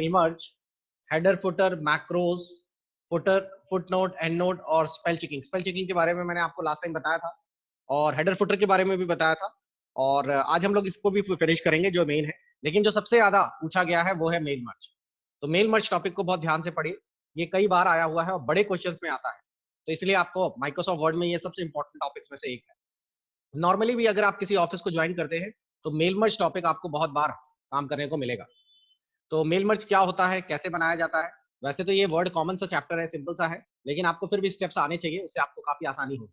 मर्ज, header, footer, macros, footer, footnote, endnote और spell checking. Spell checking के बारे में मैंने आपको लास्ट टाइम बताया था और हेडर फुटर के बारे में भी बताया था और आज हम लोग इसको भी फिनिश करेंगे जो मेन है। लेकिन जो सबसे ज्यादा पूछा गया है वो है मेल मर्ज। तो मेल मर्ज टॉपिक को बहुत ध्यान से पढ़िए, ये कई बार आया हुआ है और बड़े क्वेश्चंस में आता है, तो इसलिए आपको माइक्रोसॉफ्ट वर्ड में ये सबसे इंपॉर्टेंट टॉपिक्स में से एक है। नॉर्मली भी अगर आप किसी ऑफिस को ज्वाइन करते हैं तो मेल मर्ज टॉपिक आपको बहुत बार काम करने को मिलेगा। तो मेल मर्ज क्या होता है, कैसे बनाया जाता है? वैसे तो ये वर्ड कॉमन सा चैप्टर है, सिंपल सा है, लेकिन आपको फिर भी स्टेप्स आने चाहिए, उससे आपको काफी आसानी होगी।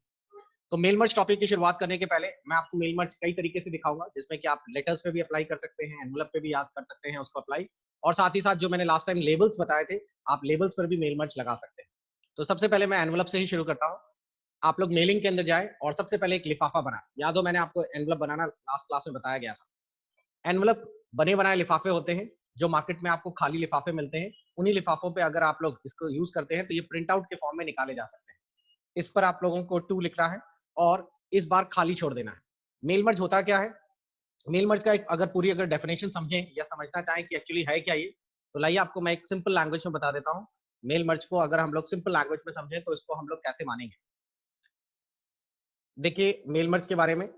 तो मेल मर्ज टॉपिक की शुरुआत करने के पहले मैं आपको मेल मर्ज कई तरीके से दिखाऊंगा, जिसमें कि आप लेटर्स पे भी अप्लाई कर सकते हैं, एनवलप पे भी याद कर सकते हैं उसको अप्लाई, और साथ ही साथ जो मैंने लास्ट टाइम लेबल्स बताए थे, आप लेबल्स पर भी मेल मर्ज लगा सकते हैं। तो सबसे पहले मैं एनवलप से ही शुरू करता हूँ। आप लोग मेलिंग के अंदर जाए और सबसे पहले एक लिफाफा बनाए। याद हो मैंने आपको एनवलप बनाना लास्ट क्लास में बताया गया था। एनवलप बने बनाए लिफाफे होते हैं जो मार्केट में आपको खाली लिफाफे मिलते हैं। उन्हीं लिफाफों पे अगर आप लोग इसको यूज करते हैं तो ये प्रिंट आउट के फॉर्म में निकाले जा सकते हैं। इस पर आप लोगों को टू लिखना है और इस बार खाली छोड़ देना है। मेल मर्ज होता क्या है? मेल मर्ज का एक अगर डेफिनेशन समझें या समझना चाहें कि एक्चुअली है क्या ये, तो लाइए आपको मैं एक सिंपल लैंग्वेज में बता देता हूँ। मेल मर्ज को अगर हम लोग सिंपल लैंग्वेज में समझें तो इसको हम लोग कैसे मानेंगे। देखिए मेल मर्ज के बारे में,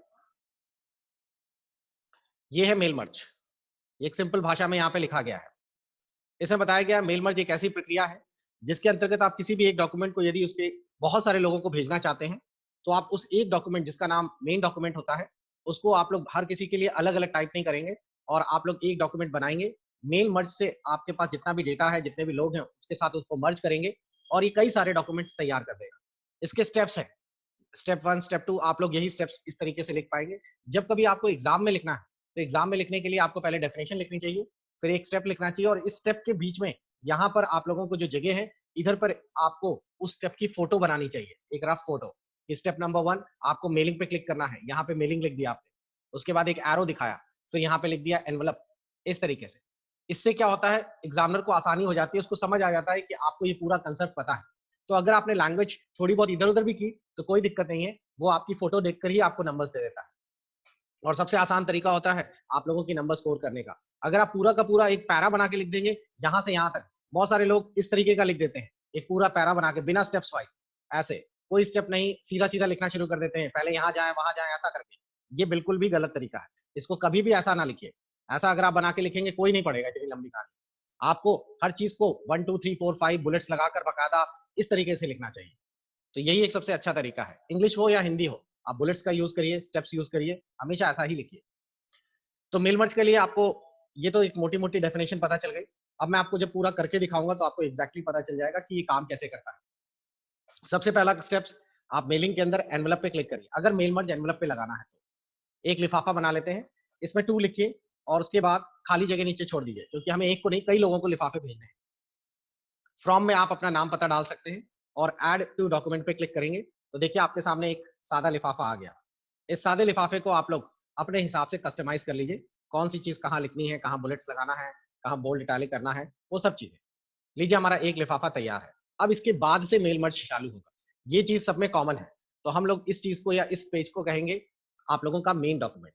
ये है मेल मर्ज, एक सिंपल भाषा में यहाँ पे लिखा गया है। इसमें बताया गया मेल मर्ज एक ऐसी प्रक्रिया है जिसके अंतर्गत आप किसी भी एक डॉक्यूमेंट को यदि उसके बहुत सारे लोगों को भेजना चाहते हैं, तो आप उस एक डॉक्यूमेंट जिसका नाम मेन डॉक्यूमेंट होता है, उसको आप लोग हर किसी के लिए अलग अलग टाइप नहीं करेंगे और आप लोग एक डॉक्यूमेंट बनाएंगे। मेल मर्ज से आपके पास जितना भी डेटा है, जितने भी लोग हैं, उसके साथ उसको मर्ज करेंगे और ये कई सारे डॉक्यूमेंट्स तैयार कर देगा। इसके स्टेप्स है, स्टेप वन, स्टेप टू, आप लोग यही स्टेप्स इस तरीके से लिख पाएंगे। जब कभी आपको एग्जाम में लिखना है तो एग्जाम में लिखने के लिए आपको पहले डेफिनेशन लिखनी चाहिए, फिर एक स्टेप लिखना चाहिए और इस स्टेप के बीच में यहाँ पर आप लोगों को जो जगह है, इधर पर आपको उस स्टेप की फोटो बनानी चाहिए, एक rough photo. Step number one, आपको मेलिंग पे क्लिक करना है, यहाँ पे मेलिंग लिख दिया आपने, उसके बाद एक एरो दिखाया, फिर यहाँ पे लिख दिया एनवलप, इस तरीके से। इससे क्या होता है, एग्जामिनर को आसानी हो जाती है, उसको समझ आ जाता है कि आपको ये पूरा कंसेप्ट पता है। तो अगर आपने लैंग्वेज थोड़ी बहुत इधर उधर भी की तो कोई दिक्कत नहीं है, वो आपकी फोटो देखकर ही आपको नंबर्स दे देता है। और सबसे आसान तरीका होता है आप लोगों की नंबर स्कोर करने का। अगर आप पूरा का पूरा एक पैरा बना के लिख देंगे यहाँ से यहाँ तक, बहुत सारे लोग इस तरीके का लिख देते हैं, एक पूरा पैरा बना के बिना स्टेप्स वाइज, ऐसे कोई स्टेप नहीं, सीधा सीधा लिखना शुरू कर देते हैं, पहले यहाँ जाए वहां जाए ऐसा करके। ये बिल्कुल भी गलत तरीका है, इसको कभी भी ऐसा ना लिखिए। ऐसा अगर आप बना के लिखेंगे कोई नहीं पढ़ेगा इतनी लंबी कहानी। आपको हर चीज को 1 2 3 4 5 बुलेट्स लगाकर बकायदा इस तरीके से लिखना चाहिए। तो यही एक सबसे अच्छा तरीका है, इंग्लिश हो या हिंदी हो, आप बुलेट्स का यूज करिए, स्टेप्स यूज करिए, हमेशा ऐसा ही लिखिए। तो मेल मर्ज के लिए आपको ये तो एक मोटी मोटी डेफिनेशन पता चल गई। अब मैं आपको जब पूरा करके दिखाऊंगा तो आपको एग्जैक्टली पता चल जाएगा कि ये काम कैसे करता है। सबसे पहला स्टेप्स, आप मेलिंग के अंदर एनवलप पे क्लिक करिए। अगर मेल मर्ज एनवलप पे लगाना है तो एक लिफाफा बना लेते हैं, इसमें टू लिखिए और उसके बाद खाली जगह नीचे छोड़ दीजिए, क्योंकि हमें एक को नहीं कई लोगों को लिफाफे भेजने हैं। फ्रॉम में आप अपना नाम पता डाल सकते हैं और ऐड टू डॉक्यूमेंट पे क्लिक करेंगे तो देखिए आपके सामने एक सादा लिफाफा आ गया। इस सादे लिफाफे को आप लोग अपने हिसाब से कस्टमाइज कर लीजिए, कौन सी चीज कहाँ लिखनी है, कहाँ बुलेट्स लगाना है, कहाँ बोल्ड इटैलिक करना है, वो सब चीजें। लीजिए हमारा एक लिफाफा तैयार है। अब इसके बाद से मेल मर्ज चालू होगा, ये चीज सब में कॉमन है। तो हम लोग इस चीज को या इस पेज को कहेंगे आप लोगों का मेन डॉक्यूमेंट।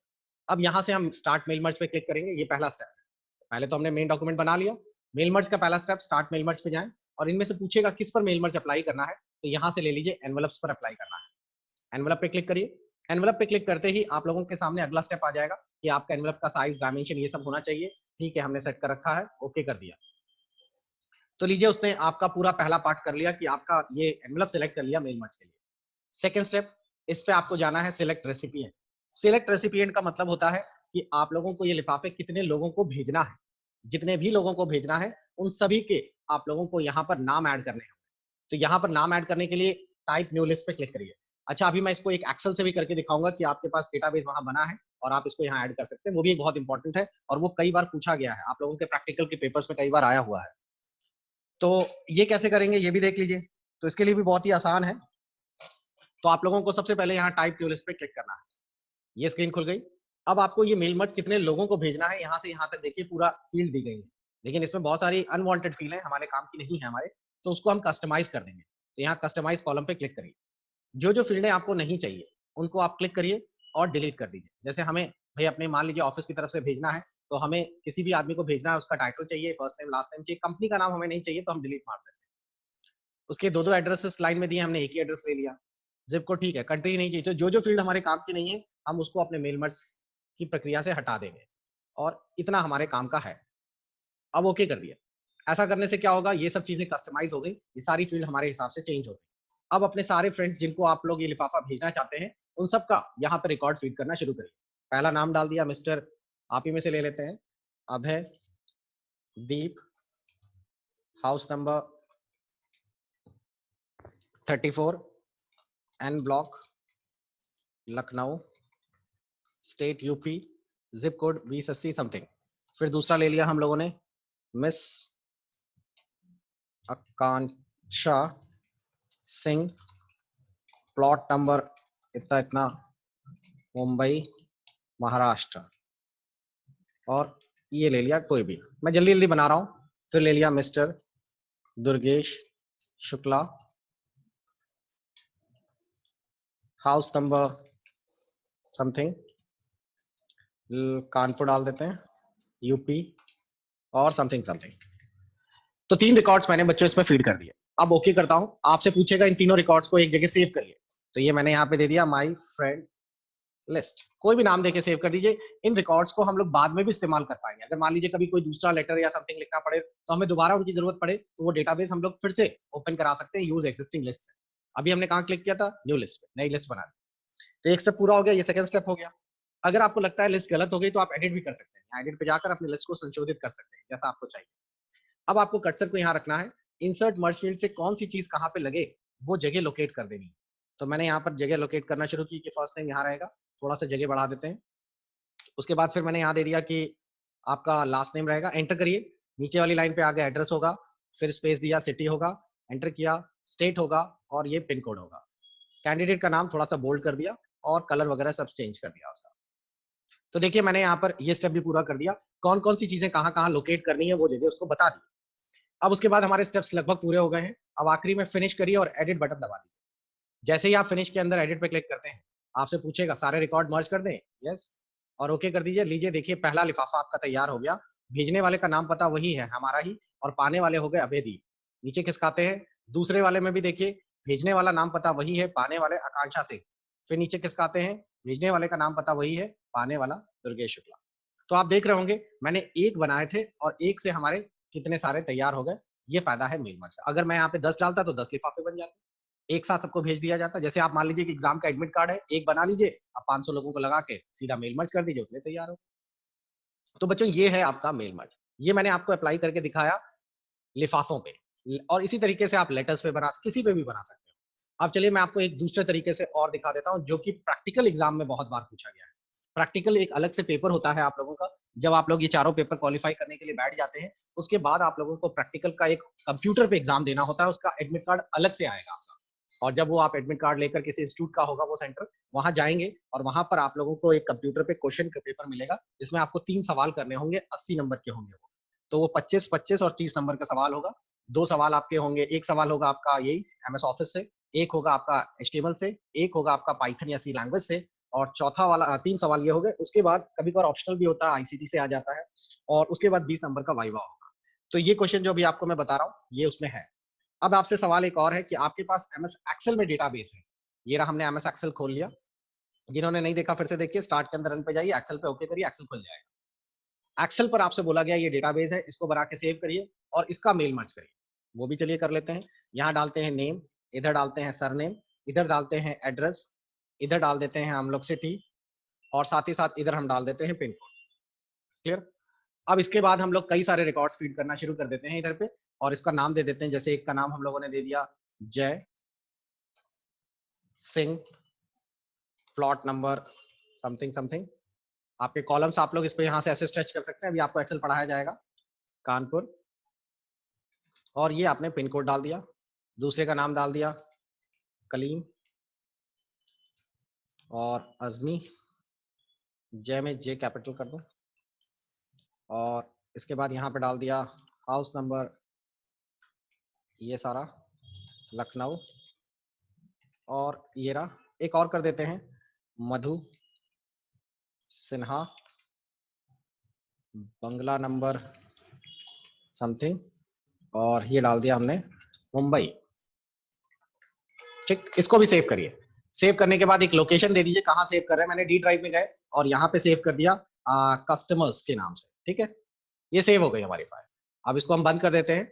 अब यहाँ से हम स्टार्ट मेल मर्ज पे क्लिक करेंगे, ये पहला स्टेप है। पहले तो हमने मेन डॉक्यूमेंट बना लिया, मेल मर्ज का पहला स्टेप स्टार्ट मेल मर्ज पे जाएं और इनमें से पूछेगा किस पर मेल मर्ज अप्लाई करना है, तो यहाँ से ले लीजिए एनवलप्स पर अप्लाई करना है। एनवलप पे क्लिक करिए। एनवलप पे क्लिक करते ही आप लोगों के सामने अगला स्टेप आ जाएगा कि आपका एनवलप का साइज, डायमेंशन ये सब होना चाहिए। ठीक है, हमने सेट कर रखा है, ओके कर दिया। तो लीजिए उसने आपका पूरा पहला पार्ट कर लिया कि आपका ये एनवलप सेलेक्ट कर लिया मेल मर्ज के लिए। सेकंड स्टेप, इस पे आपको जाना है सिलेक्ट रेसिपिएंट। सिलेक्ट रेसिपिएंट का मतलब होता है कि आप लोगों को ये लिफाफे कितने लोगों को भेजना है। जितने भी लोगों को भेजना है उन सभी के आप लोगों को यहाँ पर नाम ऐड करने हैं। तो यहाँ पर नाम ऐड करने के लिए टाइप न्यू लिस्ट पे क्लिक करिए। अच्छा, अभी मैं इसको एक एक्सेल से भी करके दिखाऊंगा कि आपके पास डेटाबेस वहां बना है और आप इसको यहाँ ऐड कर सकते हैं, वो भी एक बहुत इंपॉर्टेंट है और वो कई बार पूछा गया है, आप लोगों के प्रैक्टिकल के पेपर्स में कई बार आया हुआ है। तो ये कैसे करेंगे ये भी देख लीजिए। तो इसके लिए भी बहुत ही आसान है। तो आप लोगों को सबसे पहले यहाँ टाइप टू लिस्ट पे क्लिक करना है, ये स्क्रीन खुल गई। अब आपको ये मेल मर्ज कितने लोगों को भेजना है, यहाँ से यहाँ तक देखिए पूरा फील्ड दी गई है, लेकिन इसमें बहुत सारी अनवांटेड फील्ड है, हमारे काम की नहीं है हमारे, तो उसको हम कस्टमाइज कर देंगे। तो यहाँ कस्टमाइज कॉलम पे क्लिक करिए, जो जो फील्डें आपको नहीं चाहिए उनको आप क्लिक करिए और डिलीट कर दीजिए। जैसे हमें भाई अपने मान लीजिए ऑफिस की तरफ से भेजना है तो हमें किसी भी आदमी को भेजना है, उसका टाइटल चाहिए, फर्स्ट नेम लास्ट नेम चाहिए, कंपनी का नाम हमें नहीं चाहिए तो हम डिलीट मार देते हैं। उसके दो दो एड्रेसेस लाइन में दिए, हमने एक ही एड्रेस ले लिया। जिप को ठीक है, कंट्री नहीं चाहिए, तो जो जो फील्ड हमारे काम की नहीं है हम उसको अपने मेल मर्ज की प्रक्रिया से हटा देंगे, और इतना हमारे काम का है। अब ओके कर दिया। ऐसा करने से क्या होगा, ये सब चीजें कस्टमाइज हो गई, ये सारी फील्ड हमारे हिसाब से चेंज हो गई। अब अपने सारे फ्रेंड्स जिनको आप लोग ये लिफाफा भेजना चाहते हैं, उन सब का यहाँ पे रिकॉर्ड फीड करना शुरू करिए। पहला नाम डाल दिया मिस्टर, आप ही में से ले लेते हैं, Abhay Deep, house number 34, N block, Lucknow, state UP, zip code 2080 something. फिर दूसरा ले लिया हम लोगों ने, Miss Akanksha Singh, plot number इतना इतना, मुंबई महाराष्ट्र। और ये ले लिया कोई भी, मैं जल्दी जल्दी बना रहा हूँ। फिर ले लिया mister Durgesh Shukla, house number something, Kanpur डाल देते हैं, यूपी, और समथिंग समथिंग। तो 3 रिकॉर्ड्स मैंने बच्चों इसमें फीड कर दिए। अब ओके करता हूं, आपसे पूछेगा इन तीनों रिकॉर्ड्स को एक जगह सेव करिए। तो ये मैंने यहाँ पे दे दिया माय फ्रेंड लिस्ट, कोई भी नाम देके सेव कर दीजिए। इन रिकॉर्ड्स को हम लोग बाद में भी इस्तेमाल कर पाएंगे। अगर मान लीजिए कभी कोई दूसरा लेटर या समथिंग लिखना पड़े तो हमें दोबारा उनकी जरूरत पड़े, तो वो डेटाबेस हम लोग फिर से ओपन करा सकते हैं यूज एक्सिस्टिंग लिस्ट से। अभी हमने कहाँ क्लिक किया था, न्यू लिस्ट पे, नई लिस्ट बना दी। तो एक स्टेप पूरा हो गया, ये सेकंड स्टेप हो गया। अगर आपको लगता है लिस्ट गलत हो गई तो आप एडिट भी कर सकते हैं, एडिट पे जाकर अपनी लिस्ट को संशोधित कर सकते हैं जैसा आपको चाहिए। अब आपको कर्सर को यहाँ रखना है, इंसर्ट मर्ज फील्ड से कौन सी चीज कहाँ पे लगे वो जगह लोकेट कर देनी है। तो मैंने यहाँ पर जगह लोकेट करना शुरू की कि फर्स्ट नेम यहाँ रहेगा, थोड़ा सा जगह बढ़ा देते हैं। उसके बाद फिर मैंने यहाँ दे दिया कि आपका लास्ट नेम रहेगा, एंटर करिए। नीचे वाली लाइन पे आगे एड्रेस होगा, फिर स्पेस दिया, सिटी होगा, एंटर किया, स्टेट होगा, और ये पिन कोड होगा। कैंडिडेट का नाम थोड़ा सा बोल्ड कर दिया और कलर वगैरह सब चेंज कर दिया उसका। तो देखिए मैंने यहाँ पर ये स्टेप भी पूरा कर दिया, कौन कौन सी चीजें कहाँ कहाँ लोकेट करनी है वो जगह उसको बता दी। अब उसके बाद हमारे स्टेप्स लगभग पूरे हो गए हैं। अब आखिरी में फिनिश करिए और एडिट बटन दबा दीजिए। जैसे ही आप फिनिश के अंदर एडिट पे क्लिक करते हैं, आपसे पूछेगा सारे रिकॉर्ड मर्ज कर दें, यस, और ओके कर दीजिए। लीजिए देखिए पहला लिफाफा आपका तैयार हो गया। भेजने वाले का नाम पता वही है, हमारा ही, और पाने वाले हो गए अभेदी। नीचे खिसकाते हैं, दूसरे वाले में भी देखिए भेजने वाला नाम पता वही है, पाने वाले आकांक्षा सिंह। फिर नीचे खिसकाते हैं, भेजने वाले का नाम पता वही है, पाने वाला दुर्गेश शुक्ला। तो आप देख रहे होंगे मैंने एक बनाए थे और एक से हमारे कितने सारे तैयार हो गए। ये फायदा है मेल मर्ज का। अगर मैं यहाँ पे 10 डालता तो 10 लिफाफे बन जाते, एक साथ सबको भेज दिया जाता। जैसे आप मान लीजिए कि एग्जाम का एडमिट कार्ड है, एक बना लीजिए, आप 500 लोगों को लगा के सीधा मेल मर्ज कर दीजिए, उतने तैयार हो। तो बच्चों ये है आपका मेल मर्ज। ये मैंने आपको अप्लाई करके दिखाया लिफाफों पे, और इसी तरीके से आप लेटर्स पे बना, किसी पे भी बना सकते हो। अब चलिए मैं आपको एक दूसरे तरीके से और दिखा देता हूँ, जो कि प्रैक्टिकल एग्जाम में बहुत बार पूछा गया है। प्रैक्टिकल एक अलग से पेपर होता है आप लोगों का। जब आप लोग ये चारों पेपर क्वालिफाई करने के लिए बैठ जाते हैं, उसके बाद आप लोगों को प्रैक्टिकल का एक कंप्यूटर पे एग्जाम देना होता है, उसका एडमिट कार्ड अलग से आएगा। और जब वो आप एडमिट कार्ड लेकर किसी इंस्टीट्यूट का होगा वो सेंटर, वहां जाएंगे और वहां पर आप लोगों को एक कंप्यूटर पे क्वेश्चन का पेपर मिलेगा, जिसमें आपको 3 सवाल करने होंगे, 80 नंबर के होंगे वो। तो वो 25-25 और 30 नंबर का सवाल होगा। 2 सवाल आपके होंगे, एक सवाल होगा आपका यही एमएस ऑफिस से, एक होगा आपका एचटीएमएल से, एक होगा आपका पाइथन या सी लैंग्वेज से, और चौथा वाला 3 सवाल ये हो गए। उसके बाद कभी कभार ऑप्शनल भी होता है, आईसीटी से आ जाता है, और उसके बाद 20 नंबर का वाइवा होगा। तो ये क्वेश्चन जो अभी आपको मैं बता रहा हूँ ये उसमें है। अब आपसे सवाल एक और है कि आपके पास एमएस एक्सेल में डेटाबेस है। ये रहा, हमने एमएस एक्सेल खोल लिया। जिन्होंने नहीं देखा फिर से देखिए, स्टार्ट के अंदर रन पे जाइए, एक्सेल पे ओके करिए, एक्सेल खुल जाएगा। एक्सेल पर आपसे बोला गया ये डेटाबेस है, इसको बना के सेव करिए और इसका मेल मर्ज करिए। वो भी चलिए कर लेते हैं। यहाँ डालते हैं नेम, इधर डालते हैं सरनेम, इधर डालते हैं एड्रेस, इधर डाल देते हैं हम लोग सिटी, और साथ ही साथ इधर हम डाल देते हैं पिन कोड। क्लियर। अब इसके बाद हम लोग कई सारे रिकॉर्ड्स फीड करना शुरू कर देते हैं इधर पे, और इसका नाम दे देते हैं। जैसे एक का नाम हम लोगों ने दे दिया जय Singh, plot number something something. आपके कॉलम्स आप लोग इस पे यहाँ से ऐसे स्ट्रेच कर सकते हैं, अभी आपको एक्सेल पढ़ाया जाएगा, कानपुर। और ये आपने पिन कोड डाल दिया, दूसरे का नाम डाल दिया कलीम, और अजमी, जय में जे कैपिटल कर दो, और इसके बाद यहाँ पे डाल दिया हाउस नंबर, ये सारा लखनऊ, और ये रहा। एक और कर देते हैं, मधु सिन्हा, बंगला नंबर समथिंग, और ये डाल दिया हमने मुंबई। ठीक, इसको भी सेव करिए। सेव करने के बाद एक लोकेशन दे दीजिए कहाँ सेव कर रहे हैं। मैंने डी ड्राइव में गए और यहाँ पे सेव कर दिया कस्टमर्स के नाम से। ठीक है, ये सेव हो गई हमारी फाइल। अब इसको हम बंद कर देते हैं।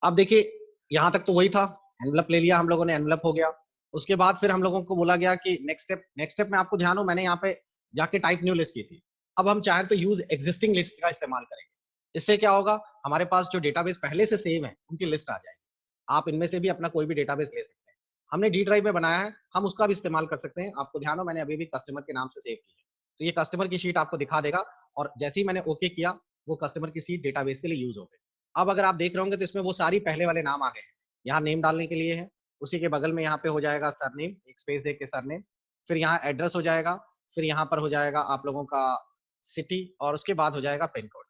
अब देखिए यहाँ तक तो वही था, एनवलप ले लिया हम लोगों ने, एनवलप हो गया। उसके बाद फिर हम लोगों को बोला गया कि नेक्स्ट स्टेप में आपको ध्यान हो, मैंने यहाँ पे जाके टाइप न्यू लिस्ट की थी। अब हम चाहें तो यूज एग्जिस्टिंग लिस्ट का इस्तेमाल करेंगे। इससे क्या होगा, हमारे पास जो डेटाबेस पहले से सेव है उनकी लिस्ट आ जाएगी। आप इनमें से भी अपना कोई भी डेटाबेस ले सकते हैं। हमने डी ड्राइव में बनाया है, हम उसका भी इस्तेमाल कर सकते हैं। आपको ध्यान हो, मैंने अभी भी कस्टमर के नाम से सेव की है, तो ये कस्टमर की शीट आपको दिखा देगा। और जैसे ही मैंने ओके किया, वो कस्टमर की शीट डेटाबेस के लिए यूज हो गई। अब अगर आप देख रहे होंगे तो इसमें वो सारी पहले वाले नाम आ गए हैं। यहाँ नेम डालने के लिए है, उसी के बगल में यहाँ पे हो जाएगा सरनेम, एक स्पेस दे के सरनेम, फिर यहाँ एड्रेस हो जाएगा, फिर यहाँ पर हो जाएगा आप लोगों का सिटी, और उसके बाद हो जाएगा पिन कोड।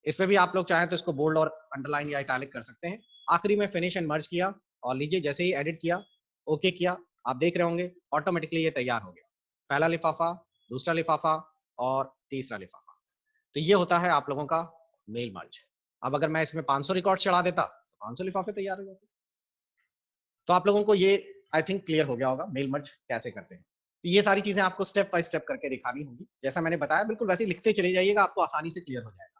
इसमें भी आप लोग चाहें तो इसको बोल्ड और अंडरलाइन या इटैलिक कर सकते हैं। आखिरी में फिनिश एंड मर्ज किया, और लीजिए जैसे ही एडिट किया, ओके किया, आप देख रहे होंगे ऑटोमेटिकली ये तैयार हो गया। पहला लिफाफा, दूसरा लिफाफा और तीसरा लिफाफा। तो ये होता है आप लोगों का मेल मर्ज। अब अगर मैं इसमें 500 रिकॉर्ड चढ़ा देता तो 500 लिफाफे तैयार हो जाते। तो आप लोगों को ये आई थिंक क्लियर हो गया होगा मेल मर्ज कैसे करते हैं। तो ये सारी चीजें आपको स्टेप बाय स्टेप करके दिखानी होगी, जैसा मैंने बताया बिल्कुल वैसे ही लिखते चले जाइएगा, आपको आसानी से क्लियर हो जाएगा।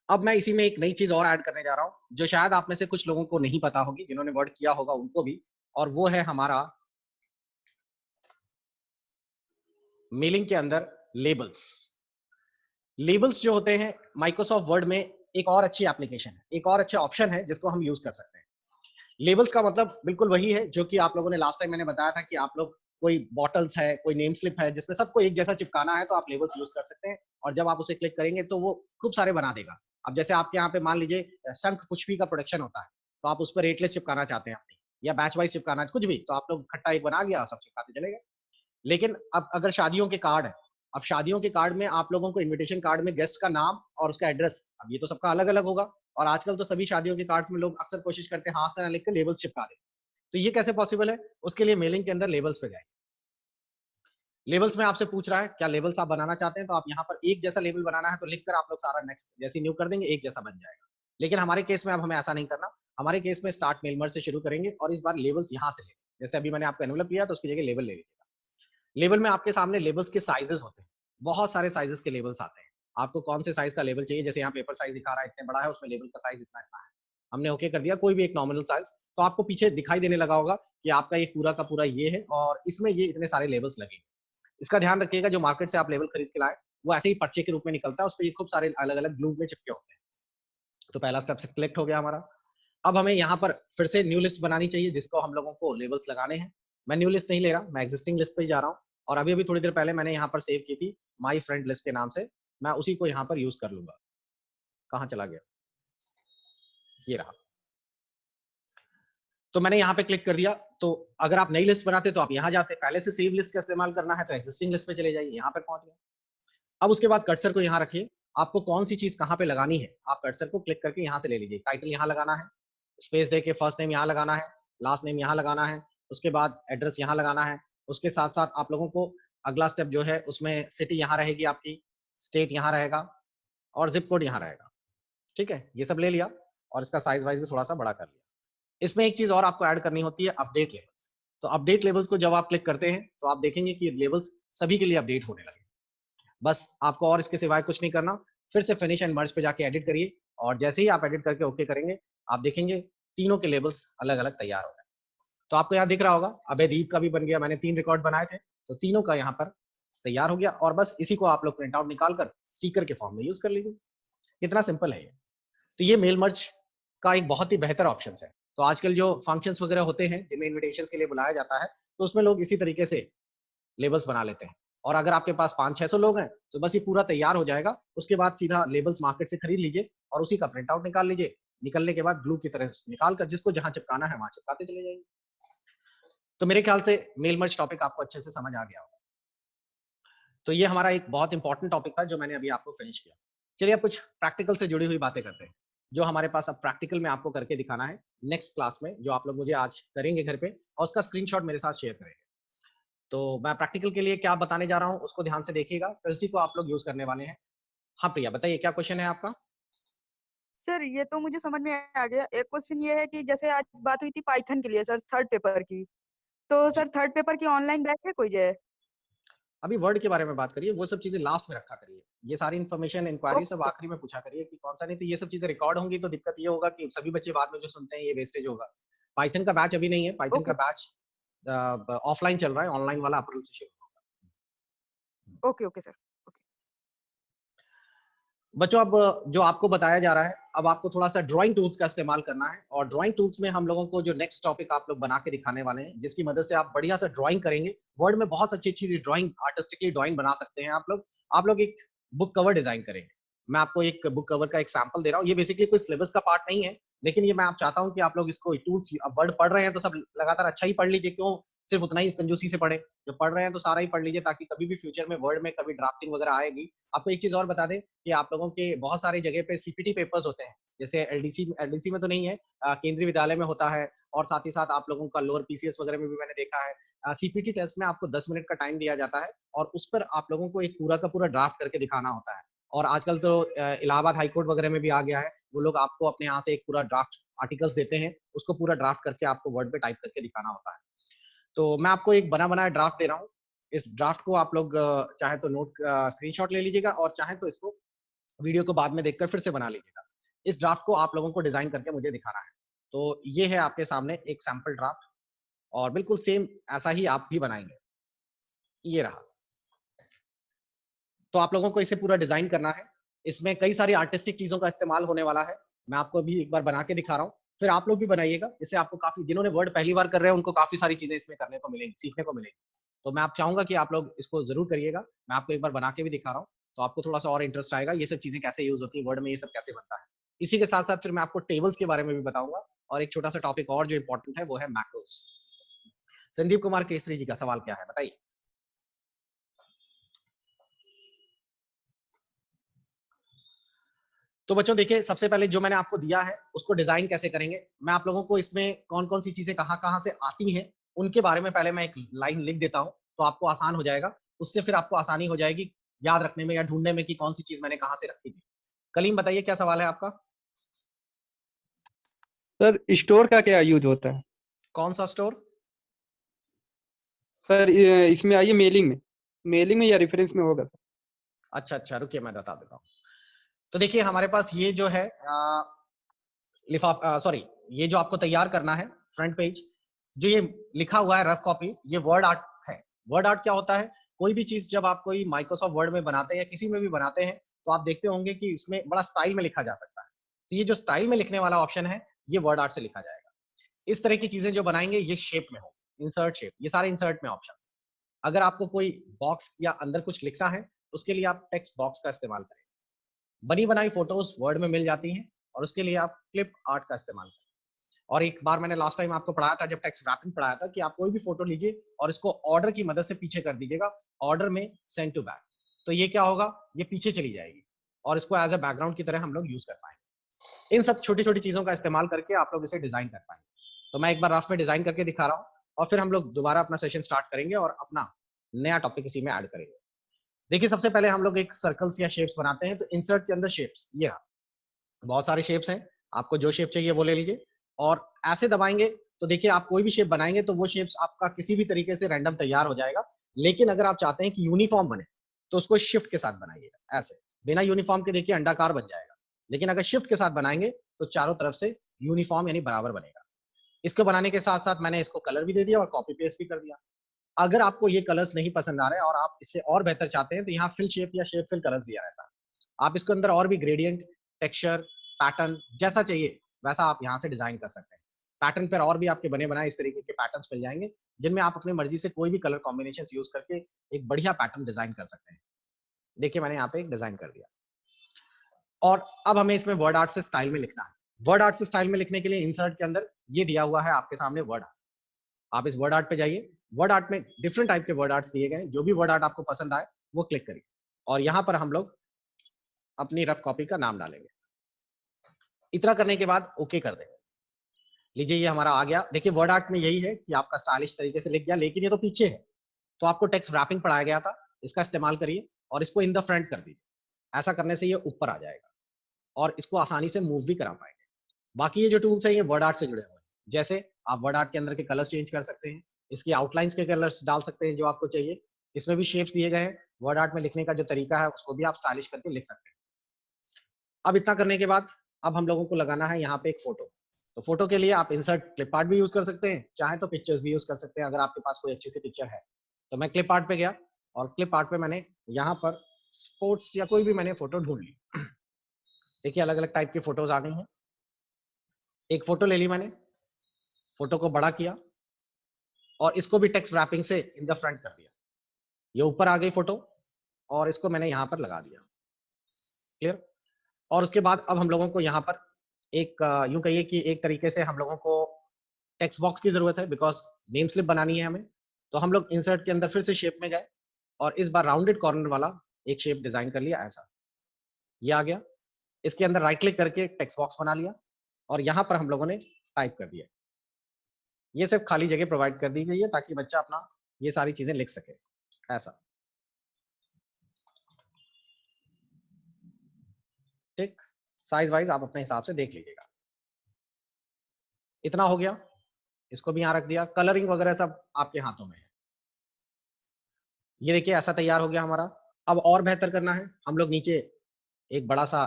अब मैं इसी में एक नई चीज और ऐड करने जा रहा हूं, जो शायद आप में से कुछ लोगों को नहीं पता होगी, जिन्होंने वर्ड किया होगा उनको भी, और वो है हमारा मेलिंग के अंदर लेबल्स। लेबल्स जो होते हैं माइक्रोसॉफ्ट वर्ड में एक और अच्छी एप्लीकेशन है, एक और अच्छा ऑप्शन है जिसको हम यूज कर सकते हैं। लेबल्स का मतलब बिल्कुल वही है जो कि आप लोगों ने लास्ट टाइम मैंने बताया था कि आप लोग कोई बॉटल्स है, कोई नेम स्लिप है जिसमें सबको एक जैसा चिपकाना है, तो आप लेबल्स यूज कर सकते हैं। और जब आप उसे क्लिक करेंगे तो वो खूब सारे बना देगा। अब जैसे आपके यहाँ पे मान लीजिए शंख पुष्पी का प्रोडक्शन होता है, तो आप उस पर रेटलेस चिपकाना चाहते हैं अपनी, या बैच वाइज चिपकाना, कुछ भी, तो आप लोग खट्टा एक बना लिया, सब चिपकाते चले गए। लेकिन अब अगर शादियों के कार्ड है, अब शादियों के कार्ड में आप लोगों को इनविटेशन कार्ड में गेस्ट का नाम और उसका एड्रेस, अब ये तो सबका अलग अलग होगा। और आजकल तो सभी शादियों के कार्ड्स में लोग अक्सर कोशिश करते हैं हाथ से ना लिख के लेबल्स चिपका दे। तो ये कैसे पॉसिबल है, उसके लिए मेलिंग के अंदर लेबल्स पे जाए। लेबल्स में आपसे पूछ रहा है क्या लेबल्स आप बनाना चाहते हैं, तो आप यहाँ पर एक जैसा लेबल बनाना है तो लिखकर आप लोग सारा नेक्स्ट जैसे न्यू कर देंगे, एक जैसा बन जाएगा। लेकिन हमारे केस में अब हमें ऐसा नहीं करना। हमारे केस में स्टार्ट मेल मर्ज से शुरू करेंगे और इस बार लेबल्स यहाँ से ले, जैसे अभी मैंने आपको एनवलप लिया तो उसकी जगह लेबल ले लीजिएगा। लेबल में आपके सामने लेबल्स के साइजेस होते हैं, बहुत सारे साइजेस के लेबल्स आते हैं। आपको कौन से साइज का लेबल चाहिए, जैसे यहाँ पेपर साइज दिखा रहा है इतने बड़ा है, उसमें लेबल का साइज इतना इतना है, हमने ओके कर दिया, कोई भी एक नॉमिनल साइज। तो आपको पीछे दिखाई देने लगा होगा कि आपका ये पूरा का पूरा ये है और इसमें ये इतने सारे लेबल्स लगे। इसका ध्यान रखिएगा, जो मार्केट से आप लेबल खरीद के लाए वो ऐसे ही पर्चे के रूप में निकलता है, उस पर ये खूब सारे अलग अलग ग्लू में चिपके होते हैं। तो पहला स्टेप सिलेक्ट हो गया हमारा। अब हमें यहाँ पर फिर से न्यू लिस्ट बनानी चाहिए जिसको हम लोगों को लेबल्स लगाने हैं। मैं न्यू लिस्ट नहीं ले रहा, मैं एग्जिस्टिंग लिस्ट पे ही जा रहा हूँ। और अभी अभी थोड़ी देर पहले मैंने यहाँ पर सेव की थी माई फ्रेंड लिस्ट के नाम से, मैं उसी को यहाँ पर यूज कर लूंगा। कहाँ चला गया, ये रहा। तो मैंने यहाँ पे क्लिक कर दिया। तो अगर आप नई लिस्ट बनाते तो आप यहाँ जाते, पहले से सेव लिस्ट का इस्तेमाल करना है तो एग्जिस्टिंग लिस्ट पे चले जाइए, यहाँ पर पहुंच गए। अब उसके बाद कर्सर को यहाँ रखिए, आपको कौन सी चीज कहाँ पे लगानी है आप कर्सर को क्लिक करके यहाँ से ले लीजिए। टाइटल यहाँ लगाना है, स्पेस दे के फर्स्ट नेम यहाँ लगाना है, लास्ट नेम यहाँ लगाना है, उसके बाद एड्रेस यहाँ लगाना है। उसके साथ साथ आप लोगों को अगला स्टेप जो है उसमें सिटी यहाँ रहेगी आपकी, स्टेट यहाँ रहेगा, और जिप कोड यहाँ रहेगा। ठीक है, ये सब ले लिया और इसका साइज वाइज भी थोड़ा सा बड़ा कर लिया। इसमें एक चीज और आपको ऐड करनी होती है, अपडेट लेवल्स। तो अपडेट लेवल्स को जब आप क्लिक करते हैं तो आप देखेंगे कि लेवल्स सभी के लिए अपडेट होने लगे। बस आपको और इसके सिवाय कुछ नहीं करना। फिर से फिनिश एंड मर्ज पे जाके एडिट करिए, और जैसे ही आप एडिट करके ओके करेंगे आप देखेंगे तीनों के लेबल्स अलग अलग तैयार हो गए। तो आपको यहाँ दिख रहा होगा अभयदीप का भी बन गया, मैंने 3 रिकॉर्ड बनाए थे तो तीनों का यहाँ पर तैयार हो गया। और बस इसी को आप लोग प्रिंट आउट निकाल कर स्टिकर के फॉर्म में यूज कर लीजिए। कितना सिंपल है ये। तो ये मेल मर्ज का एक बहुत ही बेहतर ऑप्शन है। तो आजकल जो फंक्शंस वगैरह होते हैं जिनमें इन्विटेशन के लिए बुलाया जाता है, तो उसमें लोग इसी तरीके से लेबल्स बना लेते हैं। और अगर आपके पास 500-600 लोग हैं तो बस ये पूरा तैयार हो जाएगा। उसके बाद सीधा लेबल्स मार्केट से खरीद लीजिए और उसी का प्रिंट आउट निकाल लीजिए। निकलने के बाद ग्लू की तरह निकाल कर जिसको जहां चिपकाना है वहां चिपकाते चले जाइए। तो मेरे ख्याल से मेल मर्ज टॉपिक आपको अच्छे से समझ आ गया होगा। तो ये हमारा एक बहुत इंपॉर्टेंट टॉपिक था जो मैंने अभी आपको फिनिश किया। चलिए अब कुछ प्रैक्टिकल से जुड़ी हुई बातें करते हैं, जो हमारे पास अब प्रैक्टिकल में आपको करके दिखाना है नेक्स्ट क्लास में, जो आप लोग मुझे आज करेंगे घर पे और उसका स्क्रीनशॉट मेरे साथ शेयर करेंगे। तो मैं प्रैक्टिकल के लिए क्या बताने जा रहा हूँ उसको ध्यान से देखिएगा, फिर उसी को आप लोग यूज करने वाले हैं। हाँ प्रिया, बताइए क्या क्वेश्चन है आपका? सर ये तो मुझे समझ में आ गया। एक क्वेश्चन ये है कि जैसे आज बात हुई थी पाइथन के लिए सर, थर्ड पेपर की, तो जी। सर थर्ड पेपर की ऑनलाइन बैच है कोई जो? अभी वर्ड के बारे में बात करिए, वो सब चीजें लास्ट में रखा करिए। ये सारी इन्फॉर्मेशन इंक्वायरी सब ओके। आखिरी में पूछा करिए कि कौन सा, नहीं तो ये सब चीजें रिकॉर्ड होंगी तो दिक्कत ये होगा कि सभी बच्चे बाद में जो सुनते हैं ये वेस्टेज होगा। पाइथन का बैच अभी नहीं है, पाइथन का ओके। बैच ऑफलाइन चल रहा है, ऑनलाइन वाला अप्रैल से शुरू होगा। Okay okay sir. ओके। बच्चों, अब जो आपको बताया जा रहा है, अब आपको थोड़ा सा ड्राइंग टूल्स का इस्तेमाल करना है, और ड्राइंग टूल्स में हम लोगों को जो नेक्स्ट टॉपिक आप लोग बना के दिखाने वाले हैं, जिसकी मदद से आप बढ़िया सा ड्राइंग करेंगे। वर्ड में बहुत अच्छी अच्छी ड्राइंग, आर्टिस्टिकली ड्राइंग बना सकते हैं आप लोग। आप लोग एक बुक कवर डिजाइन करेंगे। मैं आपको एक बुक कवर का एक सैंपल दे रहा हूँ। ये बेसिकली कोई सिलेबस का पार्ट नहीं है, लेकिन ये मैं आप चाहता हूँ कि आप लोग इसको टूल्स, अब वर्ड पढ़ रहे हैं तो सब लगातार अच्छा ही पढ़ लीजिए, क्यों सिर्फ उतना ही कंजूसी से पढ़े। जो पढ़ रहे हैं तो सारा ही पढ़ लीजिए, ताकि कभी भी फ्यूचर में वर्ड में कभी ड्राफ्टिंग वगैरह आएगी। आपको एक चीज और बता दें कि आप लोगों के बहुत सारी जगह पे सीपीटी पेपर्स होते हैं, जैसे एलडीसी, एलडीसी में तो नहीं है, केंद्रीय विद्यालय में होता है, और साथ ही साथ आप लोगों का लोअर पीसीएस वगैरह में भी मैंने देखा है। सीपीटी टेस्ट में आपको 10 मिनट का टाइम दिया जाता है, और उस पर आप लोगों को एक पूरा का पूरा ड्राफ्ट करके दिखाना होता है। और आजकल तो इलाहाबाद हाईकोर्ट वगैरह में भी आ गया है, वो लोग आपको अपने यहाँ से एक पूरा ड्राफ्ट आर्टिकल्स देते हैं, उसको पूरा ड्राफ्ट करके आपको वर्ड पे टाइप करके दिखाना होता है। तो मैं आपको एक बना बनाया ड्राफ्ट दे रहा हूँ। इस ड्राफ्ट को आप लोग चाहे तो नोट स्क्रीनशॉट ले लीजिएगा, और चाहे तो इसको वीडियो को बाद में देखकर फिर से बना लीजिएगा। इस ड्राफ्ट को आप लोगों को डिजाइन करके मुझे दिखाना है। तो ये है आपके सामने एक सैंपल ड्राफ्ट, और बिल्कुल सेम ऐसा ही आप भी बनाएंगे। ये रहा। तो आप लोगों को इसे पूरा डिजाइन करना है। इसमें कई सारी आर्टिस्टिक चीजों का इस्तेमाल होने वाला है। मैं आपको अभी एक बार बना के दिखा रहा हूँ, फिर आप लोग भी बनाइएगा। इससे आपको काफी, जिन्होंने वर्ड पहली बार कर रहे हैं उनको काफी सारी चीजें इसमें करने को मिलेंगी, सीखने को मिलेगी। तो मैं आप चाहूंगा कि आप लोग इसको जरूर करिएगा। मैं आपको एक बार बना के भी दिखा रहा हूँ, तो आपको थोड़ा सा और इंटरेस्ट आएगा, ये सब चीजें कैसे यूज होती है वर्ड में, ये सब कैसे बनता है। इसी के साथ साथ फिर मैं आपको टेबल्स के बारे में भी बताऊंगा, और एक छोटा सा टॉपिक और जो इंपॉर्टेंट है वो है मैक्रोस। संदीप कुमार केसरी जी का सवाल क्या है, बताइए। तो बच्चों देखिए, सबसे पहले जो मैंने आपको दिया है उसको डिजाइन कैसे करेंगे, मैं आप लोगों को इसमें कौन कौन सी चीजें कहाँ कहाँ से आती हैं उनके बारे में पहले मैं एक लाइन लिख देता हूँ, तो आपको आसान हो जाएगा। उससे फिर आपको आसानी हो जाएगी याद रखने में या ढूंढने में कि कौन सी चीज मैंने कहाँ से रखी थी। कलीम, बताइए क्या सवाल है आपका? सर स्टोर का क्या यूज होता है? कौन सा स्टोर? सर इसमें आइए, मेलिंग में या रेफरेंस में होगा सर? अच्छा अच्छा, रुकिए मैं बता देता हूँ। तो देखिए हमारे पास ये जो है लिफाफ, सॉरी, ये जो आपको तैयार करना है फ्रंट पेज, जो ये लिखा हुआ है रफ कॉपी, ये वर्ड आर्ट है। वर्ड आर्ट क्या होता है? कोई भी चीज जब आप कोई माइक्रोसॉफ्ट वर्ड में बनाते हैं या किसी में भी बनाते हैं, तो आप देखते होंगे कि इसमें बड़ा स्टाइल में लिखा जा सकता है। तो ये जो स्टाइल में लिखने वाला ऑप्शन है, ये वर्ड आर्ट से लिखा जाएगा। इस तरह की चीजें जो बनाएंगे ये शेप में हो, इंसर्ट शेप, ये सारे इंसर्ट में ऑप्शन। अगर आपको कोई बॉक्स या अंदर कुछ लिखना है, उसके लिए आप टेक्स्ट बॉक्स का इस्तेमाल करें। बनी बनाई फोटोज वर्ड में मिल जाती हैं, और उसके लिए आप क्लिप आर्ट का इस्तेमाल करें। और एक बार मैंने लास्ट टाइम आपको पढ़ाया था, जब टेक्स्ट रैपिंग पढ़ाया था, कि आप कोई भी फोटो लीजिए और इसको ऑर्डर की मदद से पीछे कर दीजिएगा, ऑर्डर में सेंड टू बैक। तो ये क्या होगा, ये पीछे चली जाएगी, और इसको एज अ बैकग्राउंड की तरह हम लोग यूज कर पाएंगे। इन सब छोटी छोटी चीजों का इस्तेमाल करके आप लोग इसे डिजाइन कर पाएंगे। तो मैं एक बार रफ में डिजाइन करके दिखा रहा हूँ, और फिर हम लोग दोबारा अपना सेशन स्टार्ट करेंगे और अपना नया टॉपिक इसी में ऐड करेंगे। देखिए सबसे पहले हम लोग एक सर्कल्स या शेप्स बनाते हैं, तो इंसर्ट के अंदर शेप्स, ये रहा। बहुत सारे शेप्स हैं, आपको जो शेप चाहिए वो ले लीजिए, और ऐसे दबाएंगे तो देखिए आप कोई भी शेप बनाएंगे तो वो शेप्स आपका किसी भी तरीके से रैंडम तैयार हो जाएगा। लेकिन अगर आप चाहते हैं कि यूनिफॉर्म बने, तो उसको शिफ्ट के साथ बनाइएगा, ऐसे बिना यूनिफॉर्म के देखिए अंडाकार बन जाएगा। लेकिन अगर शिफ्ट के साथ बनाएंगे तो चारों तरफ से यूनिफॉर्म यानी बराबर बनेगा। इसको बनाने के साथ साथ मैंने इसको कलर भी दे दिया और कॉपी पेस्ट भी कर दिया। अगर आपको ये कलर्स नहीं पसंद आ रहे हैं और आप इससे और बेहतर चाहते हैं, तो यहाँ फिल शेप या शेप फिल कलर्स दिया रहता है। आप इसके अंदर और भी ग्रेडियंट, टेक्सचर, पैटर्न जैसा चाहिए वैसा आप यहाँ से डिजाइन कर सकते हैं। पैटर्न पर और भी आपके बने बनाए इस तरीके के पैटर्न्स मिल जाएंगे, जिनमें आप अपनी मर्जी से कोई भी कलर कॉम्बिनेशन यूज करके एक बढ़िया पैटर्न डिजाइन कर सकते हैं। देखिए मैंने यहाँ पे एक डिजाइन कर दिया। और अब हमें इसमें वर्ड आर्ट से स्टाइल में लिखना है। वर्ड आर्ट से स्टाइल में लिखने के लिए इंसर्ट के अंदर ये दिया हुआ है आपके सामने वर्ड आर्ट। आप इस वर्ड आर्ट पे जाइए। वर्ड आर्ट में डिफरेंट टाइप के वर्ड आर्ट्स दिए गए हैं, जो भी वर्ड आर्ट आपको पसंद आए वो क्लिक करिए, और यहाँ पर हम लोग अपनी रफ कॉपी का नाम डालेंगे। इतना करने के बाद ओके कर देंगे। लीजिए ये हमारा आ गया। देखिए वर्ड आर्ट में यही है कि आपका स्टाइलिश तरीके से लिख गया, लेकिन ये तो पीछे है, तो आपको टेक्स्ट रैपिंग पढ़ाया गया था, इसका इस्तेमाल करिए और इसको इन द फ्रंट कर दीजिए। ऐसा करने से ये ऊपर आ जाएगा और इसको आसानी से मूव भी करा पाएंगे। बाकी ये जो टूल्स हैं ये वर्ड आर्ट से जुड़े हुए हैं। जैसे आप वर्ड आर्ट के अंदर के कलर्स चेंज कर सकते हैं, इसकी आउटलाइंस के कलर्स डाल सकते हैं जो आपको चाहिए। इसमें भी शेप्स दिए गए हैं। वर्ड आर्ट में लिखने का जो तरीका है उसको भी आप स्टाइलिश करके लिख सकते हैं। अब इतना करने के बाद अब हम लोगों को लगाना है यहाँ पे एक फोटो। तो फोटो के लिए आप इंसर्ट क्लिप आर्ट भी यूज कर सकते हैं, चाहे तो पिक्चर्स भी यूज कर सकते हैं अगर आपके पास कोई अच्छी सी पिक्चर है। तो मैं क्लिप आर्ट पे गया और क्लिप आर्ट पे मैंने यहाँ पर स्पोर्ट्स या कोई भी मैंने फोटो ढूंढ ली। देखिए अलग अलग टाइप की फोटोज आ गई हैं। एक फोटो ले ली मैंने, फोटो को बड़ा किया और इसको भी टेक्स्ट रैपिंग से इन द फ्रंट कर दिया। ये ऊपर आ गई फोटो और इसको मैंने यहाँ पर लगा दिया। क्लियर। और उसके बाद अब हम लोगों को यहाँ पर एक यूं कहिए कि एक तरीके से हम लोगों को टेक्स्ट बॉक्स की जरूरत है, बिकॉज नेम स्लिप बनानी है हमें। तो हम लोग इंसर्ट के अंदर फिर से शेप में गए और इस बार राउंडेड कॉर्नर वाला एक शेप डिजाइन कर लिया। ऐसा ये आ गया। इसके अंदर राइट क्लिक करके टेक्स्ट बॉक्स बना लिया और यहाँ पर हम लोगों ने टाइप कर दिया। ये सिर्फ खाली जगह प्रोवाइड कर दी गई है ताकि बच्चा अपना ये सारी चीजें लिख सके। ऐसा ठीक। साइज वाइज आप अपने हिसाब से देख लीजिएगा। इतना हो गया, इसको भी यहाँ रख दिया। कलरिंग वगैरह सब आपके हाथों में है। ये देखिए ऐसा तैयार हो गया हमारा। अब और बेहतर करना है, हम लोग नीचे एक बड़ा सा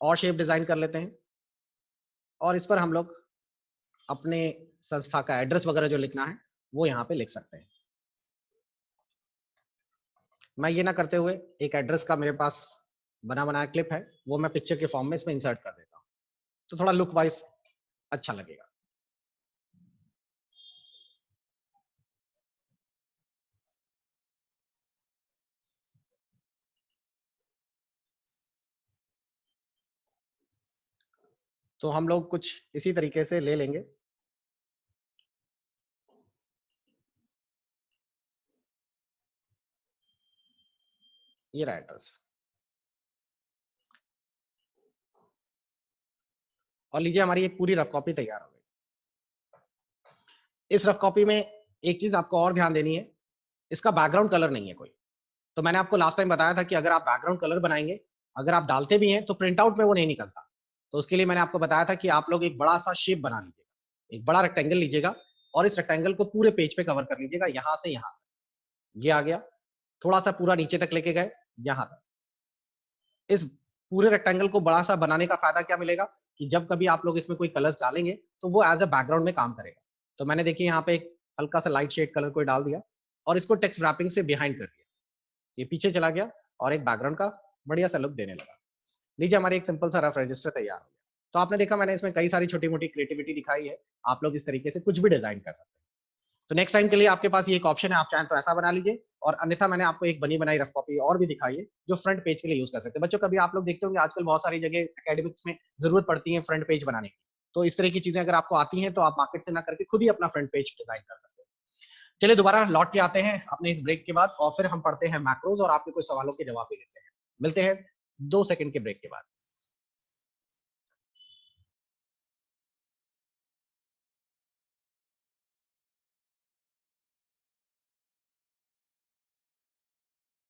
और शेप डिजाइन कर लेते हैं और इस पर हम लोग अपने संस्था का एड्रेस वगैरह जो लिखना है वो यहाँ पे लिख सकते हैं। मैं ये ना करते हुए एक एड्रेस का मेरे पास बना बनाया क्लिप है, वो मैं पिक्चर के फॉर्म में इसमें इंसर्ट कर देता हूँ, तो थोड़ा लुक वाइज अच्छा लगेगा। तो हम लोग कुछ इसी तरीके से ले लेंगे। ये रहा एड्रेस और लीजिए हमारी एक पूरी रफ कॉपी तैयार हो गई। इस रफ कॉपी में एक चीज आपको और ध्यान देनी है, इसका बैकग्राउंड कलर नहीं है कोई। तो मैंने आपको लास्ट टाइम बताया था कि अगर आप बैकग्राउंड कलर बनाएंगे, अगर आप डालते भी हैं तो प्रिंट आउट में वो नहीं निकलता। तो उसके लिए मैंने आपको बताया था कि आप लोग एक बड़ा सा शेप बना लीजिएगा, एक बड़ा रेक्टेंगल लीजिएगा और इस रेक्टेंगल को पूरे पेज पे कवर कर लीजिएगा, यहां से यहां। ये आ गया। थोड़ा सा पूरा नीचे तक लेके गए, यहां तक। इस पूरे रेक्टेंगल को बड़ा सा बनाने का फायदा क्या मिलेगा कि जब कभी आप लोग इसमें कोई कलर्स डालेंगे तो वो एज अ बैकग्राउंड में काम करेगा। तो मैंने देखिए यहाँ पे एक हल्का सा लाइट शेड कलर कोई डाल दिया और इसको टेक्स्ट रैपिंग से बिहाइंड कर दिया। ये पीछे चला गया और एक बैकग्राउंड का बढ़िया सा लुक देने लगा। लीजिए हमारी एक सिंपल सा रफ रजिस्टर तैयार हो गया। तो आपने देखा मैंने इसमें कई सारी छोटी मोटी क्रिएटिविटी दिखाई है। आप लोग इस तरीके से कुछ भी डिजाइन कर सकते हैं। तो नेक्स्ट टाइम के लिए आपके पास ये एक ऑप्शन है, आप चाहें तो ऐसा बना लीजिए और अन्यथा मैंने आपको एक बनी बनाई रफ कॉपी और भी दिखाई है जो फ्रंट पेज के लिए यूज कर सकते हैं। बच्चों कभी आप लोग देखते होंगे आजकल बहुत सारी जगह एकेडमिक्स में जरूरत पड़ती है फ्रंट पेज बनाने की। तो इस तरह की चीजें अगर आपको आती हैं तो आप मार्केट से ना करके खुद ही अपना फ्रंट पेज डिजाइन कर सकते हैं। चलिए दोबारा लौट के आते हैं अपने इस ब्रेक के बाद और फिर हम पढ़ते हैं मैक्रोज और आपके कुछ सवालों के जवाब भी लेते हैं। मिलते हैं 2 सेकंड के ब्रेक के बाद।